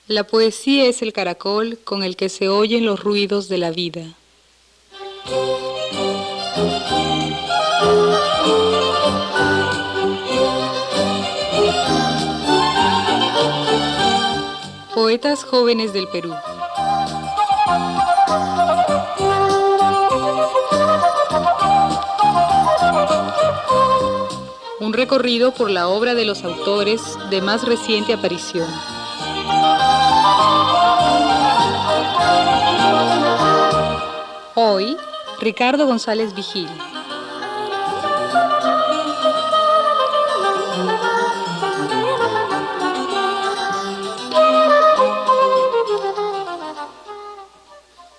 La poesía es el caracol con el que se oyen los ruidos de la vida. Poetas jóvenes del Perú. Un recorrido por la obra de los autores de más reciente aparición. Hoy, Ricardo González Vigil.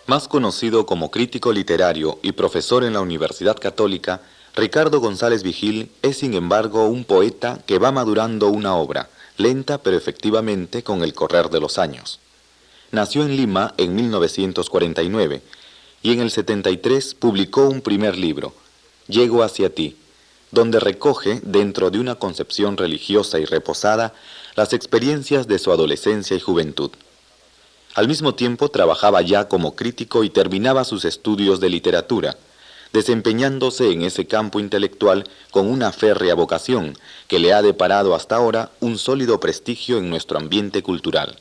Más conocido como crítico literario y profesor en la Universidad Católica, Ricardo González Vigil es sin embargo un poeta que va madurando una obra, lenta pero efectivamente con el correr de los años. Nació en Lima en 1949 y en el 73 publicó un primer libro, Llego hacia ti, donde recoge, dentro de una concepción religiosa y reposada, las experiencias de su adolescencia y juventud. Al mismo tiempo trabajaba ya como crítico y terminaba sus estudios de literatura, desempeñándose en ese campo intelectual con una férrea vocación que le ha deparado hasta ahora un sólido prestigio en nuestro ambiente cultural.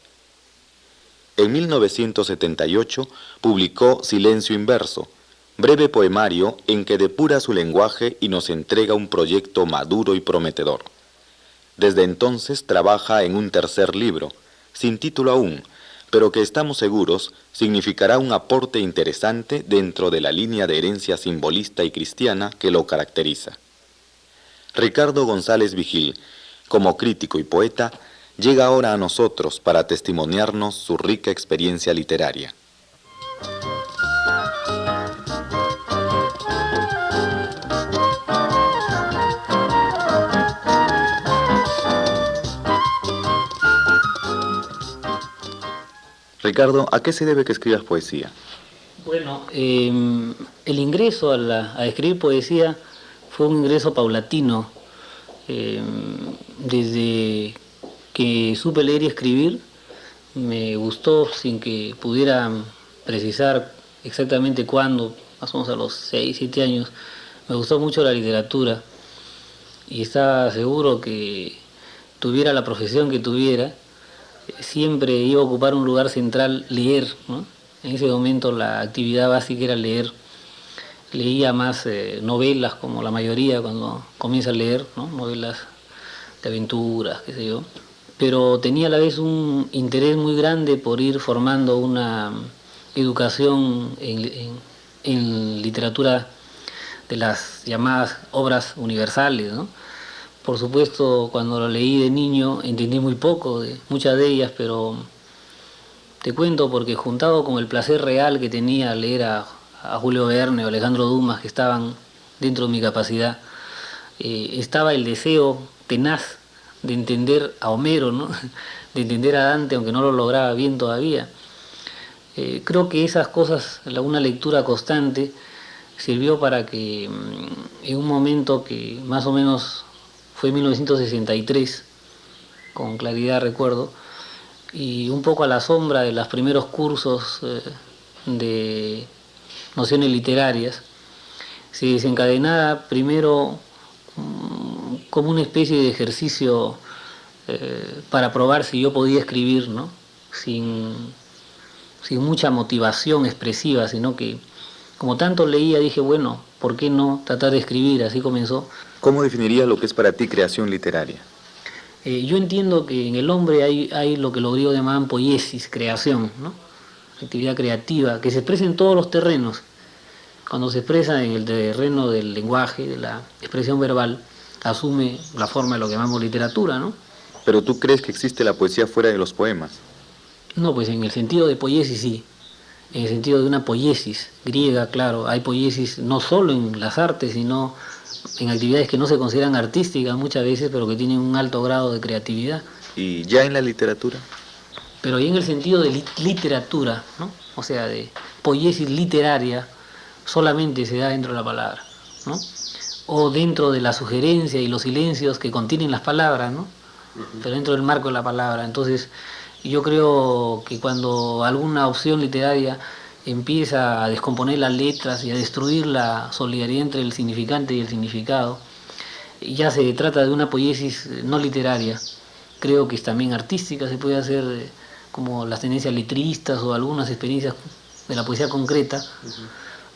En 1978 publicó Silencio Inverso, breve poemario en que depura su lenguaje y nos entrega un proyecto maduro y prometedor. Desde entonces trabaja en un tercer libro, sin título aún, pero que estamos seguros significará un aporte interesante dentro de la línea de herencia simbolista y cristiana que lo caracteriza. Ricardo González Vigil, como crítico y poeta, llega ahora a nosotros para testimoniarnos su rica experiencia literaria. Ricardo, ¿a qué se debe que escribas poesía? Bueno, el ingreso a escribir poesía fue un ingreso paulatino. Desde que supe leer y escribir, me gustó sin que pudiera precisar exactamente cuándo, más o menos a los 6, 7 años, me gustó mucho la literatura y estaba seguro que tuviera la profesión que tuviera, siempre iba a ocupar un lugar central leer, ¿no? En ese momento la actividad básica era leer. Leía más novelas, como la mayoría cuando comienza a leer, ¿no? Novelas de aventuras, qué sé yo. Pero tenía a la vez un interés muy grande por ir formando una educación en literatura de las llamadas obras universales, ¿no? Por supuesto, cuando lo leí de niño entendí muy poco de muchas de ellas, pero te cuento porque juntado con el placer real que tenía al leer a Julio Verne o Alejandro Dumas, que estaban dentro de mi capacidad, estaba el deseo tenaz de entender a Homero, ¿no? De entender a Dante, aunque no lo lograba bien todavía. Creo que esas cosas, una lectura constante, sirvió para que en un momento que más o menos fue 1963, con claridad recuerdo, y un poco a la sombra de los primeros cursos de nociones literarias, se desencadenara primero como una especie de ejercicio para probar si yo podía escribir, ¿no? Sin mucha motivación expresiva, sino que como tanto leía dije, bueno, ¿por qué no tratar de escribir? Así comenzó. ¿Cómo definirías lo que es para ti creación literaria? Yo entiendo que en el hombre hay lo que los griegos llamaban poiesis, creación, ¿no? Actividad creativa, que se expresa en todos los terrenos. Cuando se expresa en el terreno del lenguaje, de la expresión verbal, asume la forma de lo que llamamos literatura, ¿no? ¿Pero tú crees que existe la poesía fuera de los poemas? No, pues en el sentido de poiesis sí. En el sentido de una poiesis griega, claro. Hay poiesis no solo en las artes, sino en actividades que no se consideran artísticas muchas veces, pero que tienen un alto grado de creatividad. ¿Y ya en la literatura? Pero y en el sentido de literatura, ¿no? O sea, de poiesis literaria, solamente se da dentro de la palabra, ¿no? O dentro de la sugerencia y los silencios que contienen las palabras, ¿no? Pero dentro del marco de la palabra. Entonces, Y yo creo que cuando alguna opción literaria empieza a descomponer las letras y a destruir la solidaridad entre el significante y el significado, ya se trata de una poiesis no literaria. Creo que es también artística, se puede hacer como las tendencias letristas o algunas experiencias de la poesía concreta.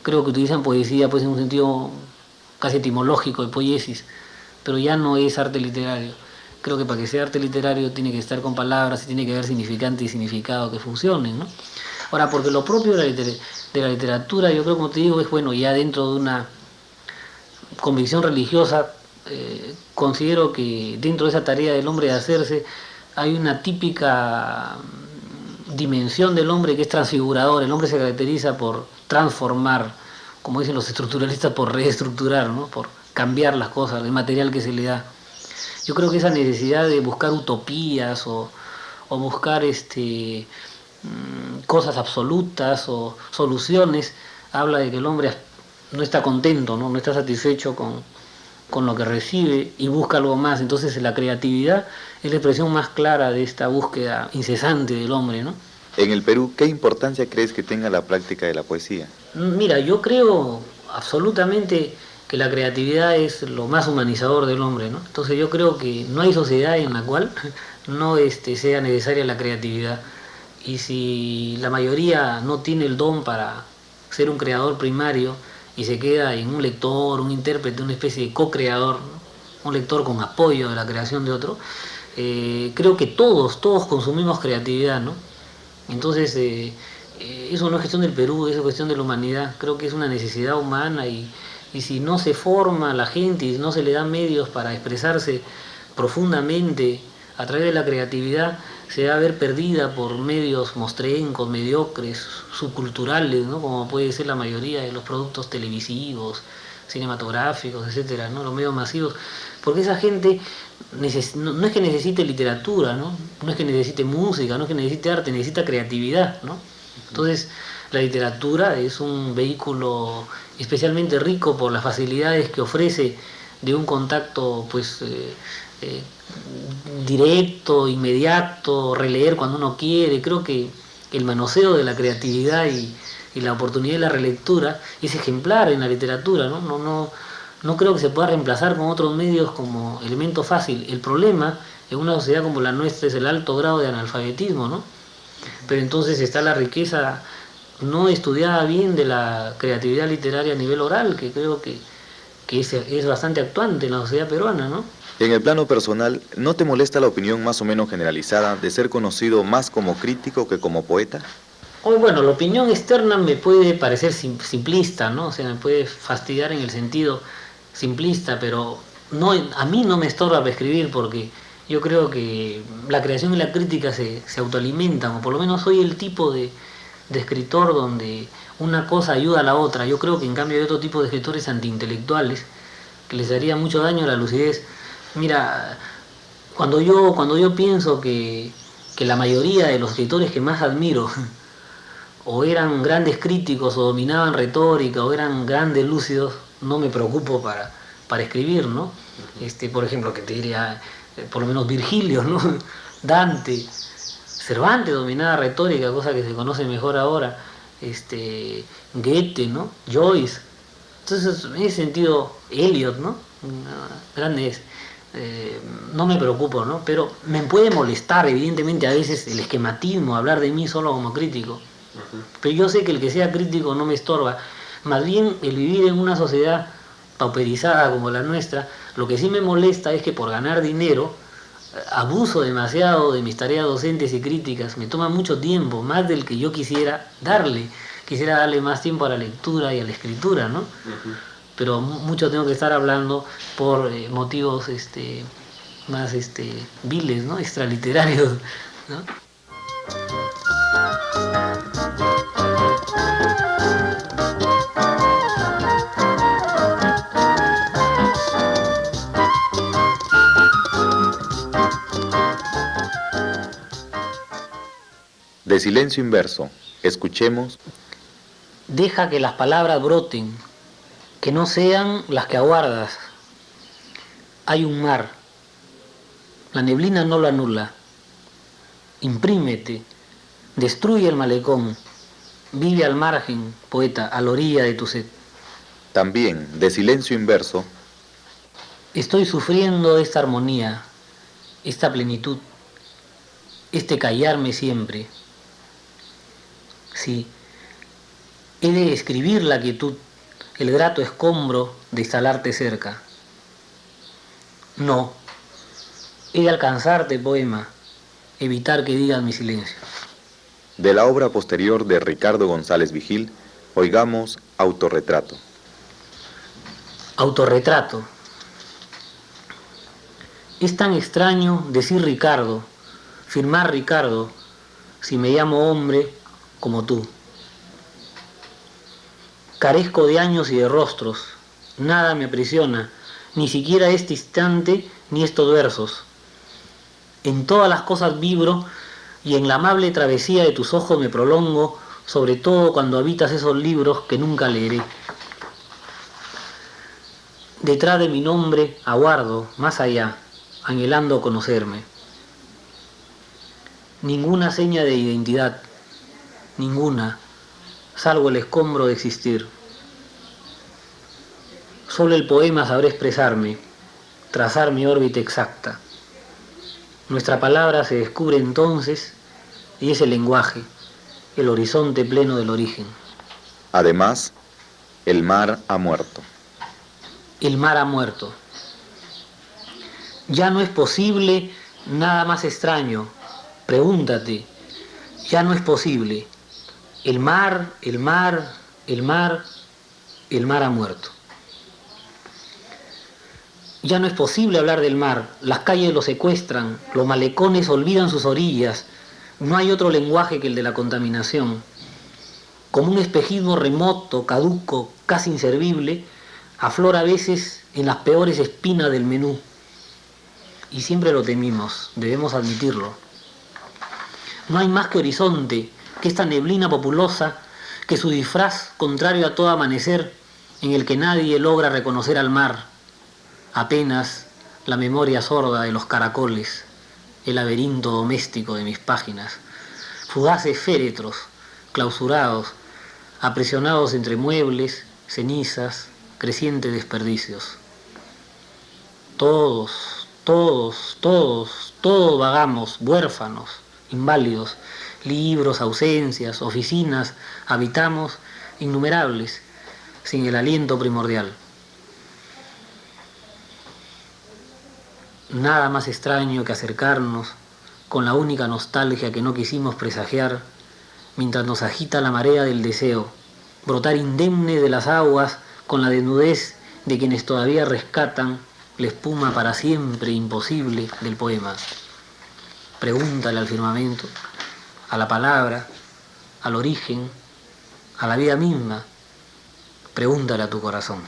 Creo que utilizan poesía pues en un sentido casi etimológico de poiesis, pero ya no es arte literario. Creo que para que sea arte literario tiene que estar con palabras y tiene que haber significante y significado que funcionen, ¿no? Ahora, porque lo propio de la literatura, yo creo, como te digo, es bueno, ya dentro de una convicción religiosa, considero que dentro de esa tarea del hombre de hacerse hay una típica dimensión del hombre que es transfigurador. El hombre se caracteriza por transformar, como dicen los estructuralistas, por reestructurar, ¿no? Por cambiar las cosas, el material que se le da. Yo creo que esa necesidad de buscar utopías o buscar cosas absolutas o soluciones habla de que el hombre no está contento, no está satisfecho con lo que recibe y busca algo más. Entonces la creatividad es la expresión más clara de esta búsqueda incesante del hombre, ¿no? En el Perú, ¿qué importancia crees que tenga la práctica de la poesía? Mira, yo creo absolutamente que la creatividad es lo más humanizador del hombre, ¿no? Entonces yo creo que no hay sociedad en la cual no sea necesaria la creatividad. Y si la mayoría no tiene el don para ser un creador primario y se queda en un lector, un intérprete, una especie de co-creador, ¿no? Un lector con apoyo de la creación de otro, creo que todos consumimos creatividad, ¿no? Entonces, eso no es cuestión del Perú, eso es cuestión de la humanidad. Creo que es una necesidad humana y si no se forma la gente y no se le dan medios para expresarse profundamente a través de la creatividad, se va a ver perdida por medios mostrencos, mediocres, subculturales, ¿no? Como puede ser la mayoría de los productos televisivos, cinematográficos, etcétera, ¿no? Los medios masivos, porque esa gente no es que necesite literatura, ¿no? No es que necesite música, no es que necesite arte, necesita creatividad, ¿no? Entonces, la literatura es un vehículo especialmente rico por las facilidades que ofrece de un contacto, pues, directo, inmediato, releer cuando uno quiere. Creo que el manoseo de la creatividad y la oportunidad de la relectura es ejemplar en la literatura, ¿no? No creo que se pueda reemplazar con otros medios como elemento fácil. El problema en una sociedad como la nuestra es el alto grado de analfabetismo, ¿no? Pero entonces está la riqueza no estudiada bien de la creatividad literaria a nivel oral, que creo que es bastante actuante en la sociedad peruana, ¿no? En el plano personal, ¿no te molesta la opinión más o menos generalizada de ser conocido más como crítico que como poeta? Bueno, la opinión externa me puede parecer simplista, ¿no? O sea, me puede fastidiar en el sentido simplista, pero no, a mí no me estorba para escribir porque yo creo que la creación y la crítica se autoalimentan, o por lo menos soy el tipo de escritor donde una cosa ayuda a la otra. Yo creo que en cambio hay otro tipo de escritores antiintelectuales que les haría mucho daño a la lucidez. Mira, cuando yo pienso que la mayoría de los escritores que más admiro o eran grandes críticos o dominaban retórica o eran grandes lúcidos, no me preocupo para escribir, ¿no? Por ejemplo, que te diría, por lo menos Virgilio, ¿no? Dante, Cervantes dominaba retórica, cosa que se conoce mejor ahora, Goethe, ¿no? Joyce. Entonces, en ese sentido, Eliot, ¿no? Grandes. No me preocupo, ¿no? Pero me puede molestar, evidentemente, a veces el esquematismo, hablar de mí solo como crítico. Pero yo sé que el que sea crítico no me estorba. Más bien, el vivir en una sociedad pauperizada como la nuestra, lo que sí me molesta es que por ganar dinero abuso demasiado de mis tareas docentes y críticas, me toma mucho tiempo, más del que yo quisiera darle más tiempo a la lectura y a la escritura, ¿no? Pero mucho tengo que estar hablando por motivos más viles, ¿no? Extraliterarios, ¿no? De Silencio Inverso, escuchemos. Deja que las palabras broten, que no sean las que aguardas. Hay un mar, la neblina no lo anula. imprímete, destruye el malecón, vive al margen, poeta, a la orilla de tu sed. También, de Silencio Inverso, Estoy sufriendo esta armonía, esta plenitud, este callarme siempre. Sí, he de escribir la quietud, el grato escombro de instalarte cerca. No, he de alcanzarte, poema, evitar que digas mi silencio. de la obra posterior de Ricardo González Vigil, oigamos Autorretrato. Autorretrato. Es tan extraño decir Ricardo, firmar Ricardo, si me llamo hombre como tú. Carezco de años y de rostros, nada me aprisiona, ni siquiera este instante ni estos versos. En todas las cosas vibro y en la amable travesía de tus ojos me prolongo, sobre todo cuando habitas esos libros que nunca leeré. Detrás de mi nombre aguardo, más allá, anhelando conocerme. Ninguna seña de identidad, ninguna, salvo el escombro de existir. Solo el poema sabrá expresarme, trazar mi órbita exacta. Nuestra palabra se descubre entonces y es el lenguaje, el horizonte pleno del origen. Además, el mar ha muerto. El mar ha muerto. Ya no es posible nada más extraño. Pregúntate, ya no es posible. El mar, el mar, el mar, el mar ha muerto. Ya no es posible hablar del mar, las calles lo secuestran, los malecones olvidan sus orillas, no hay otro lenguaje que el de la contaminación. Como un espejismo remoto, caduco, casi inservible, aflora a veces en las peores espinas del menú. Y siempre lo temimos, debemos admitirlo. No hay más que horizonte, que esta neblina populosa, que su disfraz contrario a todo amanecer, en el que nadie logra reconocer al mar. Apenas la memoria sorda de los caracoles, el laberinto doméstico de mis páginas, fugaces féretros, clausurados, aprisionados entre muebles, cenizas, crecientes desperdicios. Todos vagamos, huérfanos, inválidos, libros, ausencias, oficinas, habitamos innumerables, sin el aliento primordial. Nada más extraño que acercarnos con la única nostalgia que no quisimos presagiar, mientras nos agita la marea del deseo, brotar indemne de las aguas con la desnudez de quienes todavía rescatan la espuma para siempre imposible del poema. Pregúntale al firmamento, a la palabra, al origen, a la vida misma. Pregúntale a tu corazón.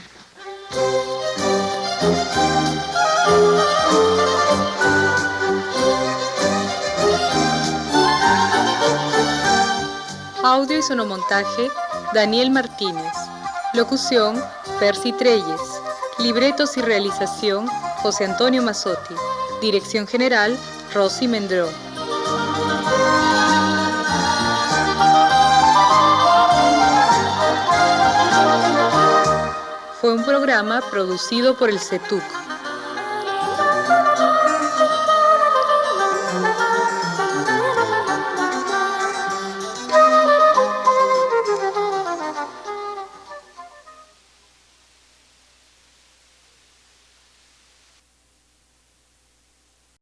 Audio y sonomontaje, Daniel Martínez. Locución, Percy Treyes. Libretos y realización, José Antonio Mazzotti. Dirección general, Rosy Mendró. Fue un programa producido por el CETUC.